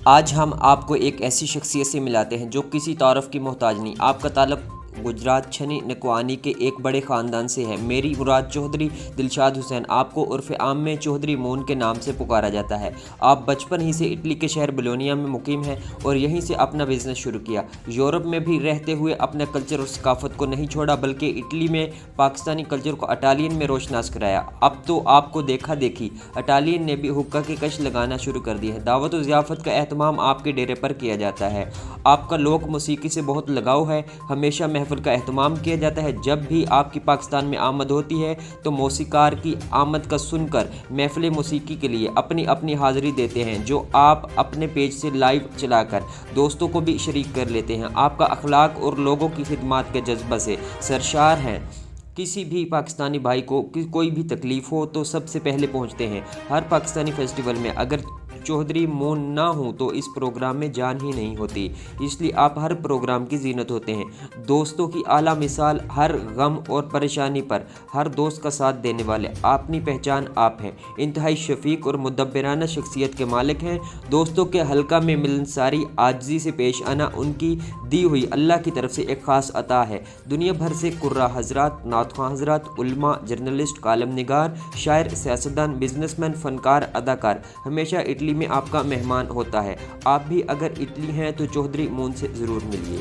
आज हम आपको एक ऐसी शख्सियत से मिलाते हैं जो किसी तारफ़ की मोहताज नहीं। आपका ताल्लुक़ गुजरात छनी नकवानी के एक बड़े ख़ानदान से है। मेरी मुराद चौधरी दिलशाद हुसैन, आपको उर्फ़ आम में चौधरी मून के नाम से पुकारा जाता है। आप बचपन ही से इटली के शहर बोलोनिया में मुकीम हैं और यहीं से अपना बिज़नेस शुरू किया। यूरोप में भी रहते हुए अपने कल्चर और सकाफ़त को नहीं छोड़ा, बल्कि इटली में पाकिस्तानी कल्चर को इटालियन में रोशनास कराया। अब तो आपको देखा देखी इटालियन ने भी हुक्का की कश लगाना शुरू कर दी है। दावत और ज़ियाफ़त का एहतमाम आपके डेरे पर किया जाता है। आपका लोक मौसीकी से बहुत लगाव है। हमेशा महफ़िल का एहतमाम किया जाता है। जब भी आपकी पाकिस्तान में आमद होती है तो मौसीकार की आमद का सुनकर महफ़िल मौसीकी के लिए अपनी अपनी हाज़िरी देते हैं, जो आप अपने पेज से लाइव चलाकर दोस्तों को भी शरीक कर लेते हैं। आपका अखलाक और लोगों की खिदमत के जज्बा से सरशार हैं। किसी भी पाकिस्तानी भाई को कोई भी तकलीफ़ हो तो सबसे पहले पहुंचते हैं। हर पाकिस्तानी फेस्टिवल में अगर चौधरी मून ना हो तो इस प्रोग्राम में जान ही नहीं होती, इसलिए आप हर प्रोग्राम की जीनत होते हैं। दोस्तों की आला मिसाल, हर गम और परेशानी पर हर दोस्त का साथ देने वाले अपनी पहचान आप हैं। इंतहाई शफीक और मुदब्बिराना शख्सियत के मालिक हैं। दोस्तों के हल्का में मिलनसारी आजिज़ी से पेश आना उनकी दी हुई अल्लाह की तरफ से एक ख़ास अता है। दुनिया भर से कुर्रा हज़रात, नातख़्वां हज़रात, उलमा, जर्नलिस्ट, कालम निगार, शायर, सियासतदान, बिजनेसमैन, फ़नकार, अदाकार हमेशा इटली में आपका मेहमान होता है। आप भी अगर इटली हैं तो चौधरी मून से ज़रूर मिलिए।